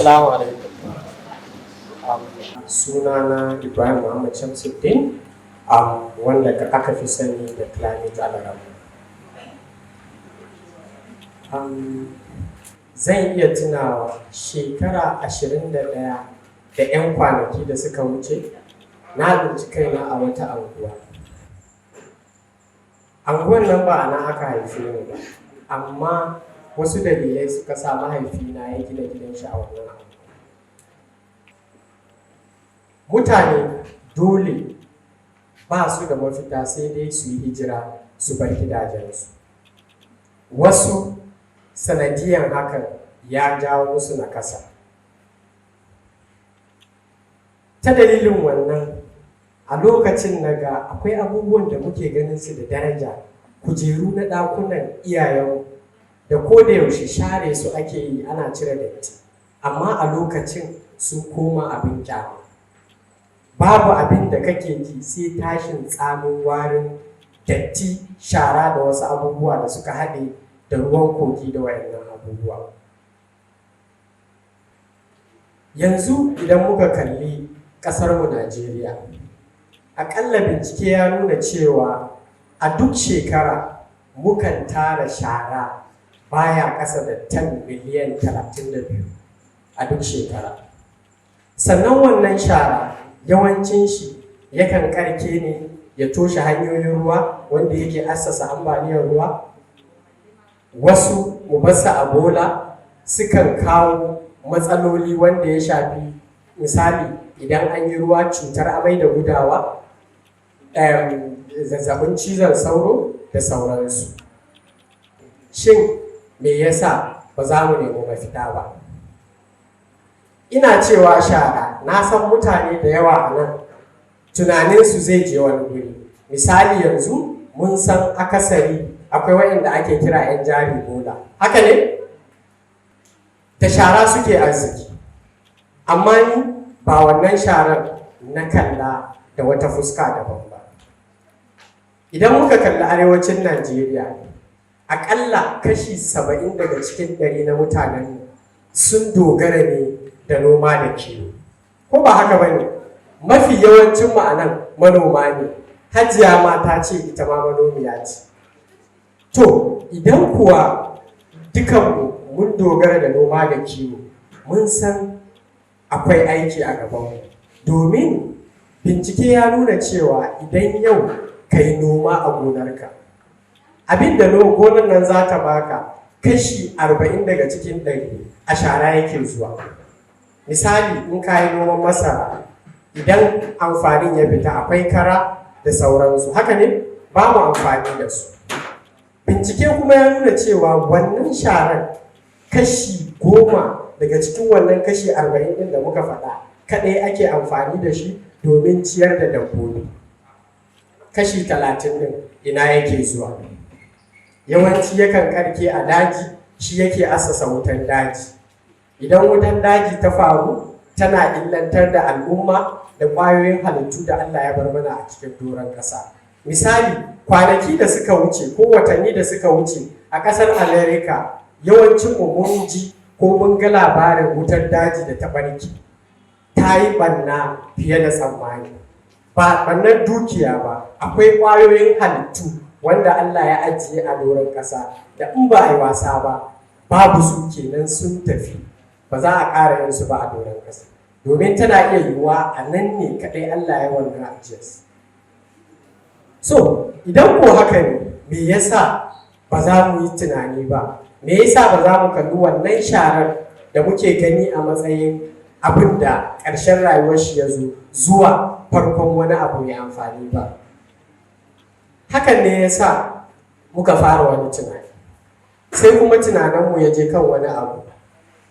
Assalamu alaikum. Sunana Ibrahim Muhammad Shamsuddin, wanda aka fi sani da Climate Alarm. Zan iya tunawa shekara 21 da 'yan kwanaki da suka wuce, na tsinci kaina a wata anguwa. Anguwan nan ba a nan aka haife ni ba, amma wasu dalilai suka sa mahaifina ya gina gidan shi a wannan anguwa. Mutane dole ba su da mafita sai dai su yi hijira su bar gidajensu. Wasu sanadiyan hakan ya jawo musu nakasa. Ta dalilin wannan, a lokacin naga akwai abubuwan da muke ganin su da daraja, kujeru na ɗakunan iyayenmu da ko da yaushe share su ake yi ana cire datti, amma a lokacin sun koma abin kyama. Babu abin da kake ji sai tashin tsamin warin datti, shara da wasu abubuwa da suka haɗe da ruwan kogi da wayannan abubuwa. Yanzu idan muka kalli ƙasarmu Najeriya, aƙalla bincike ya nuna cewa a duk shekara mukan tara shara baya ƙasa da tan miliyan 32 a duk shekara. Sannan wannan shara yawancin shi yakan ƙarke ne ya toshe hanyoyin ruwa wanda yake assasa ambaliyar ruwa. Wasu mu basa a bola sukan kawo matsaloli wanda ya shafi, misali idan an yi ruwa, cutar amai da gudawa, zazzabin cizon sauro da sauransu. Shin me yasa ba za mu nemi mafita ba? Ina cewa shara, na san mutane da yawa a nan tunaninsu zai je wani guri. Misali yanzu mun san akasari akwai waɗanda ake kira 'yan jari bola, haka ne? Da shara suke arziki. Amma ni ba wannan sharar na kalla da wata fuska daban ba. Idan muka kalli arewacin Najeriya, aƙalla kashi 70 daga cikin 100 na mutanen sun dogara ne da noma da kiwo. Ko ba haka ba ne? Mafi yawancin ma'anan manoma ne. Hajiya ma ta ce ita ma manomiya ce. To, idan kuwa dukanmu mun dogara da noma da kiwo, mun san akwai aiki a gabanmu. Domin bincike ya nuna cewa idan yau ka yi noma a gonarka, abin da gonar nan za ta baka kashi 40 daga cikin 100 a shara yake zuwa. Misali, in ka yi noman masara, idan amfanin ya fita akwai kara da sauransu, haka ne? Ba mu amfani da su. Bincike kuma ya nuna cewa wannan sharar kashi 10 daga cikin wannan kashi 40 ɗin da muka faɗa kaɗai ake amfani da shi domin ciyar da dabbobi. Kashi 30 ɗin ina yake zuwa? Yawanci yakan karke a daji, shi yake assasa wutan daji. Idan wutan daji ta faru, tana illantar da al'umma da ƙwayoyin halittu da Allah ya bar mana a cikin doron ƙasa. Misali, kwanaki da suka wuce ko watanni da suka wuce a ƙasar Amerika, yawancin mun ji ko mun ga labarin wutar daji da ta barke. Ta yi ɓanna fiye da tsammani. Ba ɓannar dukiya ba, akwai ƙwayoyin halittu wanda Allah ya ajiye a doron ƙasa da in ba a yi wasa ba, babu su kenan sun tafi. Ba za a ƙara yin su ba a doron ƙasa. Domin tana iya yiwuwa a nan ne kaɗai Allah ya wannan ajiyarsu. So, idan ko haka ne, me yasa ba za mu yi tunani ba? Me yasa ba za mu kalli wannan sharar da muke gani a matsayin abin da ƙarshen rayuwar shi ya zo zuwa farkon wani abu mai amfani ba? Hakan ne yasa muka fara wani tunani. Sai kuma tunaninmu ya je kan wani abu.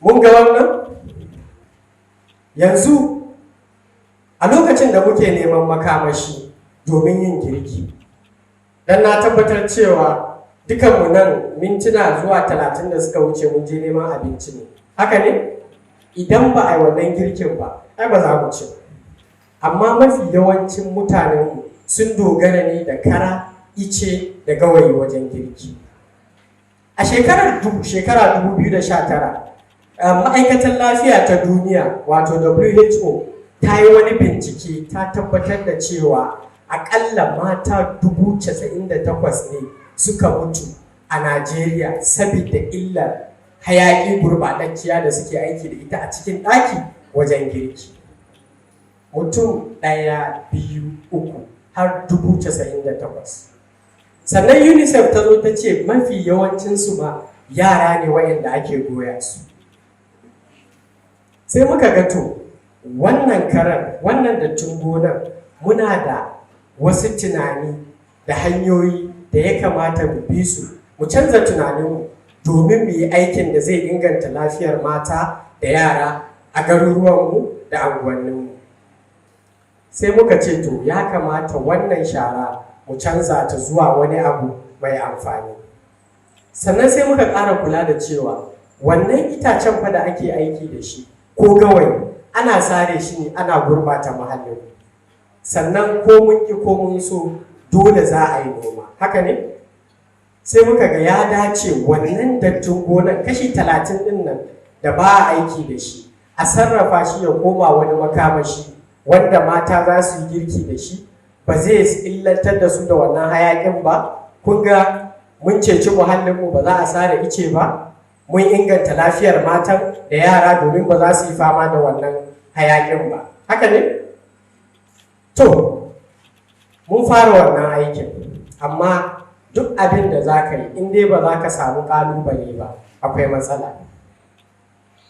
Mun ga wannan? Yanzu, a lokacin da muke neman makamashi domin yin girki, dan na tabbatar cewa dukanmu nan mintuna zuwa 30 da suka wuce mun je neman abinci ne, haka ne? Idan ba a yi wannan girkin ba, ai ba za mu ci. Amma mafi yawancin mutanenmu sun dogara ne da kara, ice da gawayi wajen girki. A shekara 2019, Ma'aikatar lafiya ta duniya wato WHO ta yi wani bincike ta tabbatar da cewa akalla mata 98,000 ne suka mutu a Najeriya saboda illar hayaƙi gurɓatacciya da suke aiki da ita a cikin ɗaki wajen girki. Mutum ɗaya, biyu, uku har 98,000. Sannan UNICEF ta zo ta ce mafi yawancinsu ma yara ne waɗanda ake goya su. Sai muka ga to wannan karan wannan dattin gonar muna da wasu tunani da hanyoyi da ya kamata mu bi su mu canza tunaninmu domin mu yi aikin da zai inganta lafiyar mata da yara a garuruwanmu da unguwanninmu. Sai muka ce to ya kamata wannan shara mu canza ta zuwa wani abu mai amfani. Sannan sai muka ƙara kula da cewa wannan itacen fa da ake aiki da shi ko gawayi ana sare shi ne ana gurbata muhallin. Sannan ko mun ki ko mun so dole za a yi noma, haka ne? Sai muka ga ya dace wannan dattin gonar kashi 30 ɗin nan da ba a aiki da shi a sarrafa shi ya koma wani makamashi wanda mata za su yi girki da shi, ba zai illantar da su da wannan hayakin ba. Kun ga mun ceci muhallinmu, ba za a sare ice ba, mun inganta lafiyar matan da yara domin ba za su yi fama da wannan hayakin ba, haka ne? To mun fara wannan aikin, amma duk abin da za ka yi in dai ba za ka samu ƙalubale ba akwai matsala.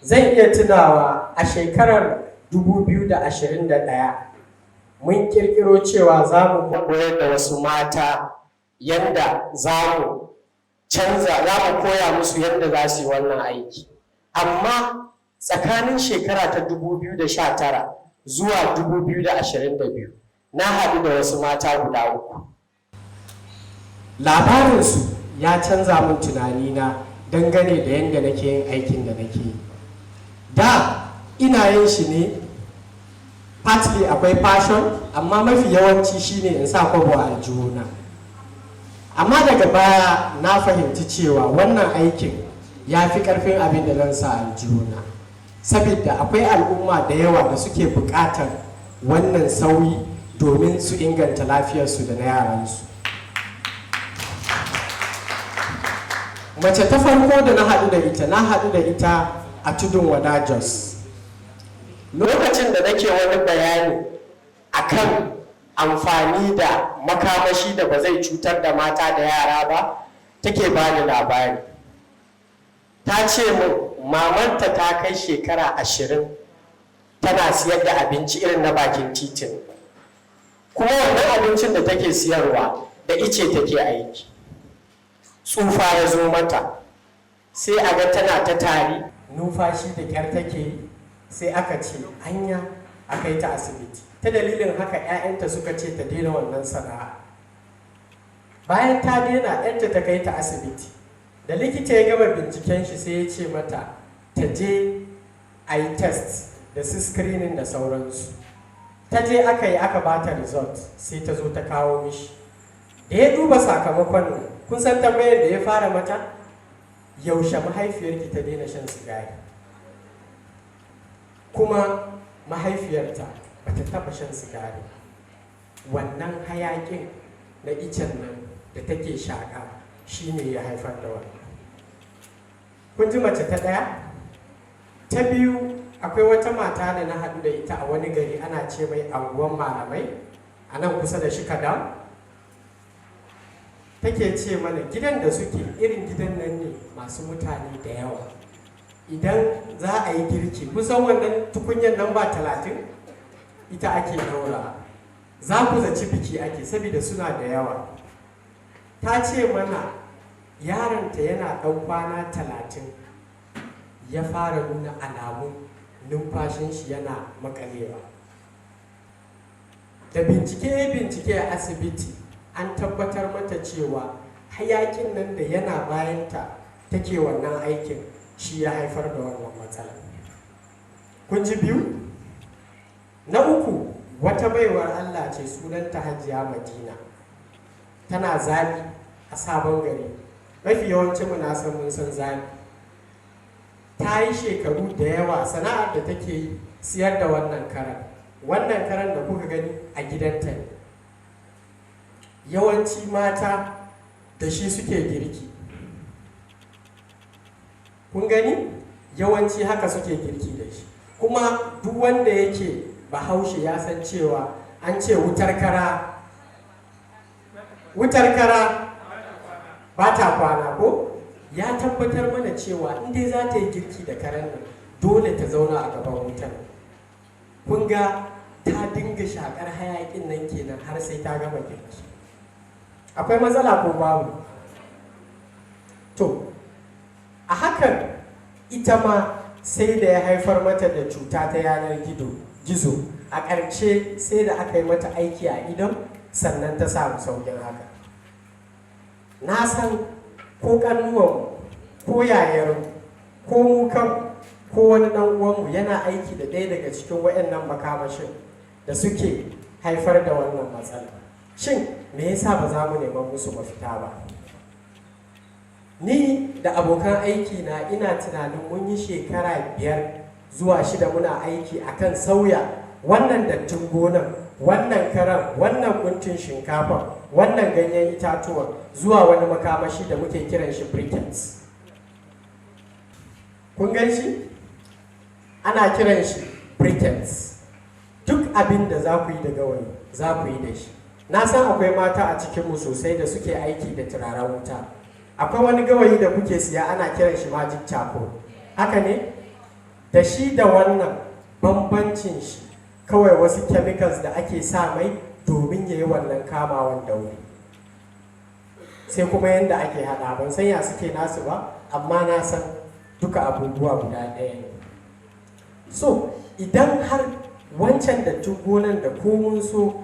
Zan iya tunawa a shekarar 2021 mun kirkiro cewa za mu koyar da wasu mata yadda za mu koya musu yadda za su yi wannan aiki. Amma tsakanin shekara ta 2019 zuwa 2022 na haɗu da wasu mata guda uku. Labarinsu ya canza min tunanina dangane da yadda nake yin aikin da nake yi. Da ina yin shi ne partly akwai passion, amma mafi yawanci shine in sa kwabo a aljihuna. Amma daga baya na fahimci cewa wannan aikin ya fi ƙarfin abin da zan sa aljihuna, saboda akwai al'umma da yawa da suke buƙatar wannan sauyi domin su inganta lafiyarsu da na yaransu. Mace ta farko da na haɗu da ita a tudun wada Jos. Lokacin da nake wani bayani akan amfani da makamashi da ba zai cutar da mata da yara ba, take bani labari. Ta ce min mamanta ta kai shekara 20 tana siyar da abinci irin na bakin titin, kuma wannan abincin da take siyarwa da ice take aiki. Tsufa ya zo mata, sai a ga tana ta tari, numfashi da kyar take yi. Sai aka ce anya a kai ta asibiti. Ta dalilin haka 'ya'yanta suka ce ta daina wannan sana'a. Bayan ta daina, 'yanta ta kai ta asibiti. Da likita ya gama binciken shi sai ya ce mata ta je a yi test da su screening da sauransu. Ta je aka ba ta result, sai ta zo ta kawo mishi. Da ya duba sakamakon nan, kun san tambayar da ya fara mata? Yaushe mahaifiyarki ta daina shan sigari? Kuma mahaifiyarta ba ta taɓa shan sigari. Wannan hayaƙin na icen nan da take shaƙa shi ne ya haifar da wannan. Kun ji mace ta ɗaya? Ta biyu, akwai wata mata da na haɗu da ita a wani gari ana ce mai anguwan malamai a nan kusa da Shikadam. Take ce mana gidan da suke irin gidan nan ne masu mutane da yawa. Idan za a yi girki, kusan wannan tukunyar nan ba 30 ita ake daura. Za ku zaci biki ake saboda suna da yawa. Ta ce mana yaronta yana ɗan kwana 30 ya fara nuna alamun numfashin shi yana makalewa. Da bincike a asibiti an tabbatar mata cewa hayakin nan da yana bayanta take wannan aikin shi ya haifar da wannan matsala. Kun ji biyu? Na uku, wata baiwar Allah ce sunanta Hajiya Madina. Tana Zabi a Sabon Gari. Mafi yawancin mu na san mun san Zabi. ta yi shekaru da yawa sana'ar da take yi siyar da wannan karan da kuka gani a gidanta ne. Yawanci mata da shi suke girki, kun gani yawanci haka suke girki da shi. Kuma duk wanda yake bahaushe ya san cewa an ce wutar kara ba ta kwana ko? Ya tabbatar mana cewa in dai za ta yi girki da karen nan dole ta zauna a gaban wutar. Kun ga ta dinga shakar hayakin nan kenan har sai ta gama girki. Akwai matsala ko babu? To a hakan ita ma sai da ya haifar mata da cuta ta yanar gizo. A ƙarshe sai da aka yi mata aiki a idon sannan ta samu saukin haka. Na san ko ƙannuwanmu ko yayarmu ko mu kan ko wani ɗan uwanmu yana aiki da ɗaya daga cikin waɗannan makamashin da suke haifar da wannan matsala. Shin me yasa ba za mu neman musu mafita ba? Ni da abokan aiki na ina tunanin mun yi shekara 5 zuwa 6 muna aiki akan sauya wannan dattin gonan, wannan karan, wannan guntun shinkafa, wannan ganyen itatuwa zuwa wani makamashi da muke kiran shi briquettes. Kun gan shi? Ana kiran shi briquettes. Duk abin da za ku yi da gawayi za ku yi da shi. Na san akwai mata a cikinmu sosai da suke aiki da turaren wuta. Akwai wani gawayi da kuke siya ana kiran shi magic charcoal. Haka ne? Da shi da wannan bambancin shi kawai wasu chemicals da ake sa mai domin ya yi wannan kamawan da wuri. Sai kuma yadda ake haɗa, ban san ya suke nasu ba, amma na san duka abubuwa guda ɗaya ne. So idan har wancan dattin gonan da komun so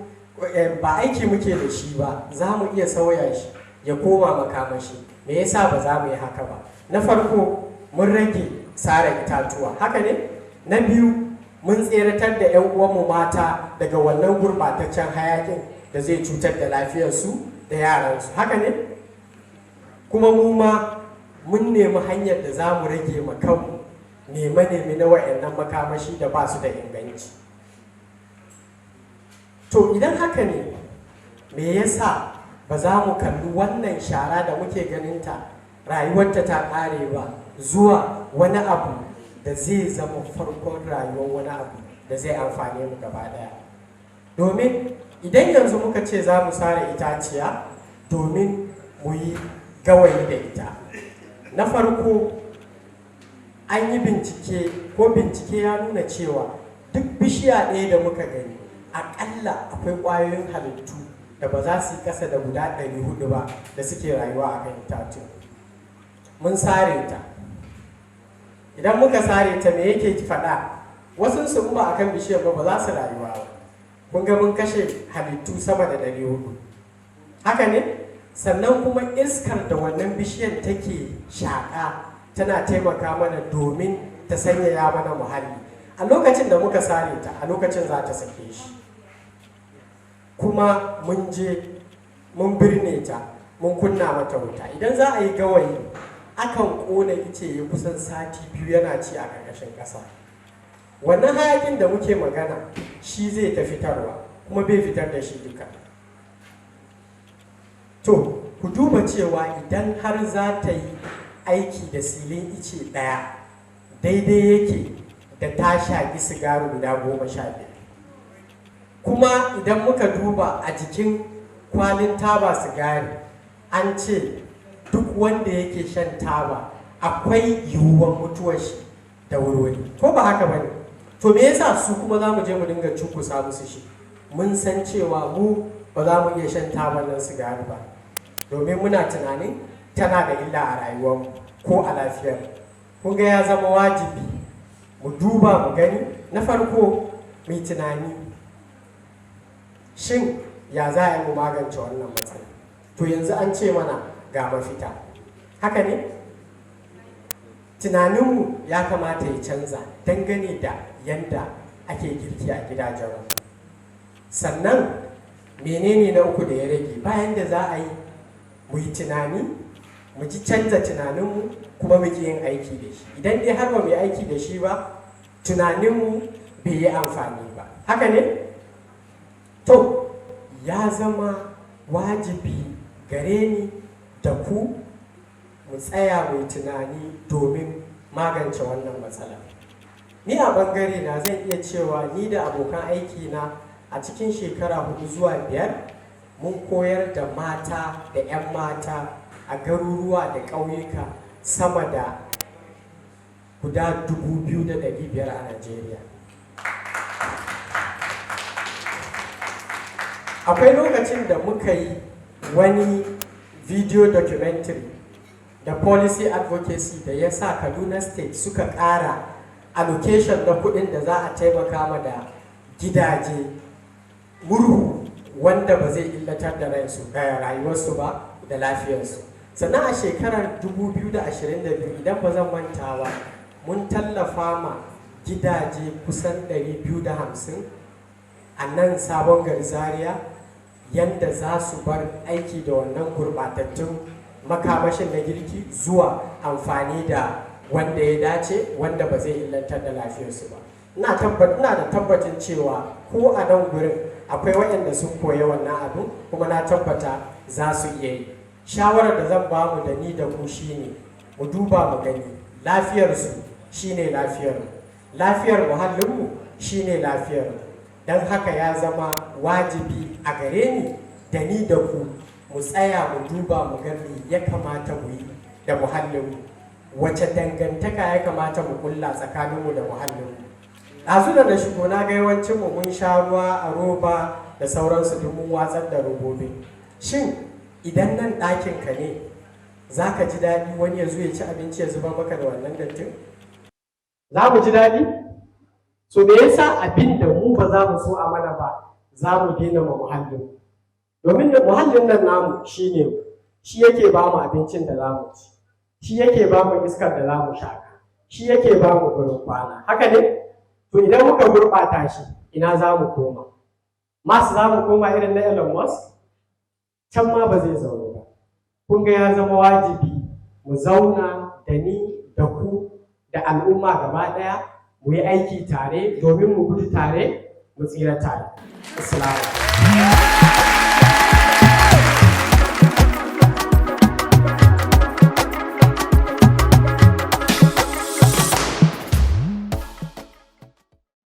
ba aiki muke da shi ba, za mu iya sauya shi ya koma makamashi. Me yasa ba za mu yi haka ba? Na farko mun rage sare itatuwa, haka ne? Na biyu mun tseratar da 'yan uwanmu mata daga wannan gurbataccen hayakin da zai cutar da lafiyarsu da yaransu, haka ne? Kuma mu ma mun nemi hanyar da za mu rage ma kanmu neme na wa'annan makamashi da ba su da inganci. To idan haka ne, me yasa ba za mu kalli wannan shara da muke ganinta rayuwarta ta ƙare ba zuwa wani abu da zai zama farkon rayuwar wani abu da zai amfane mu gaba daya? Domin idan yanzu muka ce za mu sare itaciya domin mu yi gawayi da ita, na farko an yi bincike ya nuna cewa duk bishiya ɗaya da muka gani aƙalla akwai ƙwayoyin halittu da ba za su yi ƙasa da guda 400 ba da suke rayuwa a kan itatuwa. Mun sare ta. Idan muka sare ta me yake faɗa? Wasu su ba a kan bishiyar ba za su rayuwa ba. Kun ga mun kashe halittu sama da 400. Haka ne? Sannan kuma iskar da wannan bishiyar take shaƙa tana taimaka mana domin ta sanyaya mana muhalli. A lokacin da muka sare ta, a lokacin za ta sake shi. Kuma mun je mun birne ta, mun kunna mata wuta. Idan za a yi gawayi, akan ƙona ice ya kusan sati 2 yana ci a ƙarƙashin ƙasa. Wannan hayakin da muke magana shi zai ta fitarwa, kuma bai fitar da shi duka. To, ku duba cewa idan har za ta yi aiki da silin ice ɗaya, daidai yake da ta shaƙi sigari guda 15. Kuma idan muka duba a jikin kwalin taba sigari, an ce duk wanda yake shan taba akwai yiwuwar mutuwar shi da wurwuri, ko ba haka bane? To me yasa su kuma za mu je mu dinga cunkusa musu shi? Mun san cewa mu ba za mu iya shan taban nan sigari ba, domin muna tunanin tana da illa a rayuwarmu ko a lafiyar. Kun ga ya zama wajibi mu duba mu gani. Na farko mai tunani, shin ya za a yi mu magance wannan matsala? To yanzu an ce mana ga mafita, haka ne? Tunaninmu ya kamata ya canza dangane da yadda ake girki a gidajenmu. Sannan menene na uku da ya rage? Bayan da za a yi mu yi tunani, mu ji canza tunaninmu kuma muke yin aiki da shi. Idan dai har ba mu yi aiki da shi ba, tunaninmu bai yi amfani ba. Haka ne? To, ya zama wajibi gare ni da ku mu tsaya mai tunani domin magance wannan matsala. Ni a ɓangare na zan iya cewa ni da abokan aiki na a cikin shekara 4 zuwa 5 mun koyar da mata da 'yan mata a garuruwa da ƙauyuka sama da guda 2,500 a Najeriya. Akwai lokacin da muka yi wani video documentary da policy advocacy da ya sa Kaduna State suka ƙara allocation na kuɗin da za a taimaka ma da gidaje murhu wanda ba zai illatar da rayuwarsu ba da lafiyarsu. Sannan a shekarar 2022 idan ba zan manta ba, mun tallafa ma gidaje kusan 250 a nan Sabon Gari Zaria yadda za su bar aiki da wannan gurɓatattun makamashin na girki zuwa amfani da wanda ya dace, wanda ba zai illantar da lafiyarsu ba. Ina da tabbacin cewa ko a nan gurin akwai waɗanda sun koya wannan abu, kuma na tabbata za su iya yi. Shawarar da zan ba mu da ni da ku shine mu duba mu gani lafiyarsu shine lafiyarmu, lafiyar muhallinmu shine lafiyarmu. Don haka ya zama wajibi a gare ni da ni da ku mu tsaya mu duba mu gani ya kamata mu yi da muhallinmu, wace dangantaka ya kamata mu kulla tsakaninmu da muhallinmu. Ɗazu da shigo na ga yawancinmu mun sha ruwa a roba da sauransu duk mun watsar da robobi. Shin idan nan ɗakinka ne za ka ji daɗi wani ya zo ya ci abinci ya zuba maka da wannan dattin? Za mu ji daɗi? So me yasa abin da mu ba za mu so a mana ba za mu daina ma muhallin? Domin da muhallin nan namu shi yake ba mu abincin da za mu ci, shi yake ba mu iskar da za mu shaka, shi yake ba mu gurin kwana. Haka ne? To idan muka gurɓata shi, ina za mu koma? Masu za mu koma irin na Elon Musk? Can ma ba zai zaune ba. Kun ga ya zama wajibi mu zauna da ni da ku da al'umma gaba ɗaya mu yi aiki tare domin mu gudu tare mu tsira tare. Assalamu alaikum.